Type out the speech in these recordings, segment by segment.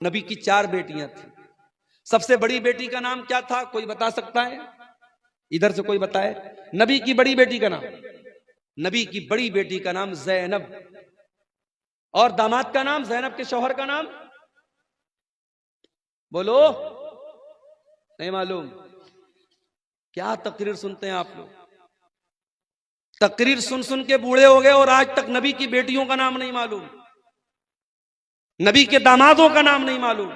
نبی کی 4 بیٹیاں تھیں. سب سے بڑی بیٹی کا نام کیا تھا؟ کوئی بتا سکتا ہے؟ ادھر سے کوئی بتائے. نبی کی بڑی بیٹی کا نام، نبی کی بڑی بیٹی کا نام زینب. اور داماد کا نام، زینب کے شوہر کا نام بولو. نہیں معلوم؟ کیا تقریر سنتے ہیں آپ لوگ؟ تقریر سن سن کے بوڑھے ہو گئے اور آج تک نبی کی بیٹیوں کا نام نہیں معلوم، نبی کے دامادوں کا نام نہیں معلوم.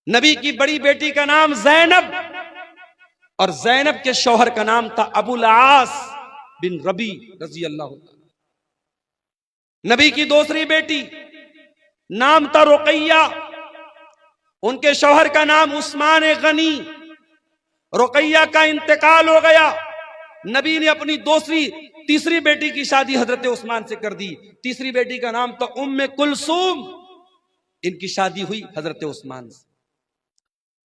نبی کی بڑی بیٹی کا نام زینب، اور زینب کے شوہر کا نام تھا ابو العاص بن ربی رضی اللہ عنہ. نبی کی دوسری بیٹی نام تھا رقیہ، ان کے شوہر کا نام عثمان غنی. رقیہ کا انتقال ہو گیا، نبی نے اپنی تیسری بیٹی کی شادی حضرت عثمان سے کر دی. تیسری بیٹی کا نام تھا ام کلثوم، ان کی شادی ہوئی حضرت عثمان سے.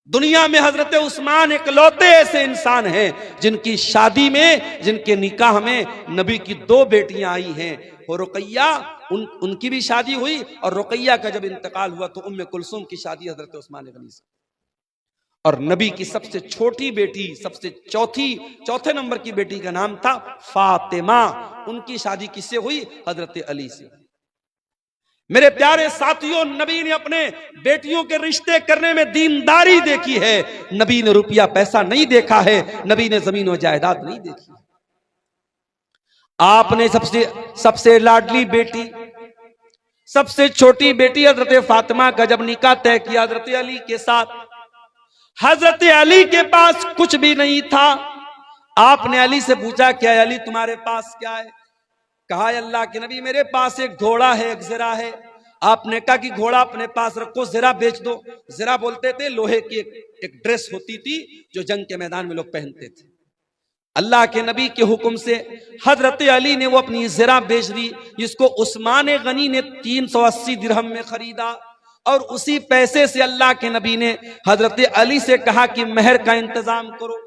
دنیا میں حضرت عثمان اکلوتے ایسے انسان ہیں جن کی شادی میں، جن کے نکاح میں نبی کی 2 بیٹیاں آئی ہیں. اور رقیہ ان کی بھی شادی ہوئی، اور رقیہ کا جب انتقال ہوا تو ام کلثوم کی شادی حضرت عثمان غنی سے. اور نبی کی سب سے چھوٹی بیٹی، سب سے چوتھے نمبر کی بیٹی کا نام تھا فاطمہ، ان کی شادی کس سے ہوئی؟ حضرت علی سے. میرے پیارے ساتھیوں، نبی نے اپنے بیٹیوں کے رشتے کرنے میں دینداری دیکھی ہے. نبی نے روپیہ پیسہ نہیں دیکھا ہے، نبی نے زمین و جائیداد نہیں دیکھی. آپ نے سب سے لاڈلی بیٹی، سب سے چھوٹی بیٹی حضرت فاطمہ کا جب نکاح طے کیا حضرت علی کے ساتھ، حضرت علی کے پاس کچھ بھی نہیں تھا. آپ نے علی سے پوچھا کہ علی تمہارے پاس کیا ہے؟ کہا اللہ کے نبی میرے پاس ایک گھوڑا ہے، ایک زرہ ہے. آپ نے کہا کہ گھوڑا اپنے پاس رکھو، زرہ بیچ دو. زرہ بولتے تھے لوہے کی ایک ڈریس ہوتی تھی جو جنگ کے میدان میں لوگ پہنتے تھے. اللہ کے نبی کے حکم سے حضرت علی نے وہ اپنی زرہ بیچ دی، جس کو عثمان غنی نے 380 درہم میں خریدا. اور اسی پیسے سے اللہ کے نبی نے حضرت علی سے کہا کہ مہر کا انتظام کرو،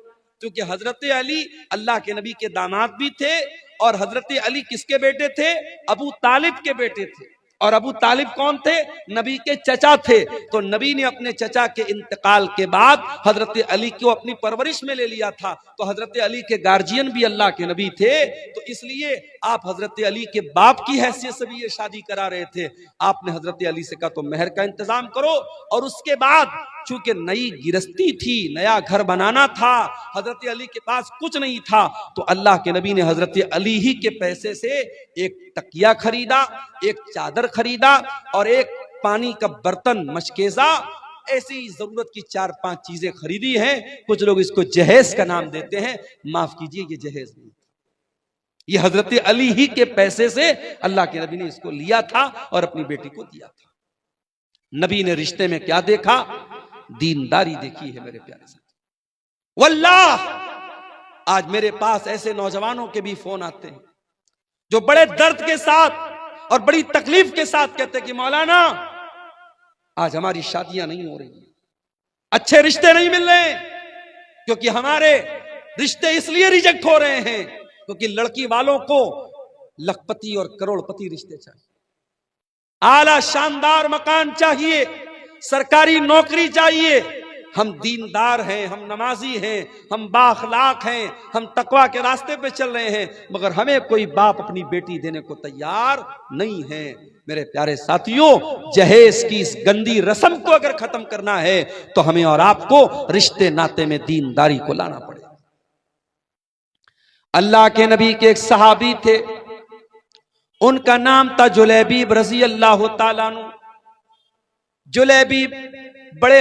کیونکہ حضرت علی اللہ کے نبی کے داماد بھی تھے، اور حضرت علی کس کے بیٹے تھے؟ ابو طالب کے بیٹے تھے. اور ابو طالب کون تھے؟ نبی کے چچا تھے. تو نبی نے اپنے چچا کے انتقال کے بعد حضرت علی کو اپنی پرورش میں لے لیا تھا. تو حضرت علی کے گارجین بھی اللہ کے نبی تھے، تو اس لیے آپ حضرت علی کے باپ کی حیثیت سے بھی یہ شادی کرا رہے تھے. آپ نے حضرت علی سے کہا تو مہر کا انتظام کرو. اور اس کے بعد چونکہ نئی گرستی تھی، نیا گھر بنانا تھا، حضرت علی کے پاس کچھ نہیں تھا، تو اللہ کے نبی نے حضرت علی ہی کے پیسے سے ایک تکیہ خریدا، ایک چادر خریدا، اور ایک پانی کا برتن مشکیزہ، ایسی ضرورت کی 4-5 چیزیں خریدی ہیں. کچھ لوگ اس کو جہیز کا نام دیتے ہیں، معاف کیجئے یہ جہیز نہیں، یہ حضرت علی ہی کے پیسے سے اللہ کے نبی نے اس کو لیا تھا اور اپنی بیٹی کو دیا تھا. نبی نے رشتے میں کیا دیکھا؟ دینداری دیکھی ہے میرے پیارے ساتھ. واللہ آج میرے پاس ایسے نوجوانوں کے بھی فون آتے ہیں جو بڑے درد کے ساتھ اور بڑی تکلیف کے ساتھ کہتے ہیں کہ مولانا آج ہماری شادیاں نہیں ہو رہی، اچھے رشتے نہیں مل رہے، کیونکہ ہمارے رشتے اس لیے ریجیکٹ ہو رہے ہیں کیونکہ لڑکی والوں کو لکھپتی اور کروڑ پتی رشتے چاہیے، اعلیٰ شاندار مکان چاہیے، سرکاری نوکری چاہیے. ہم دیندار ہیں، ہم نمازی ہیں، ہم بااخلاق ہیں، ہم تقوی کے راستے پہ چل رہے ہیں، مگر ہمیں کوئی باپ اپنی بیٹی دینے کو تیار نہیں ہے. میرے پیارے ساتھیوں، جہیز کی اس گندی رسم کو اگر ختم کرنا ہے تو ہمیں اور آپ کو رشتے ناتے میں دینداری کو لانا پڑے. اللہ کے نبی کے ایک صحابی تھے، ان کا نام تھا جلیبیب رضی اللہ تعالیٰ عنہ. جلیبیب بڑے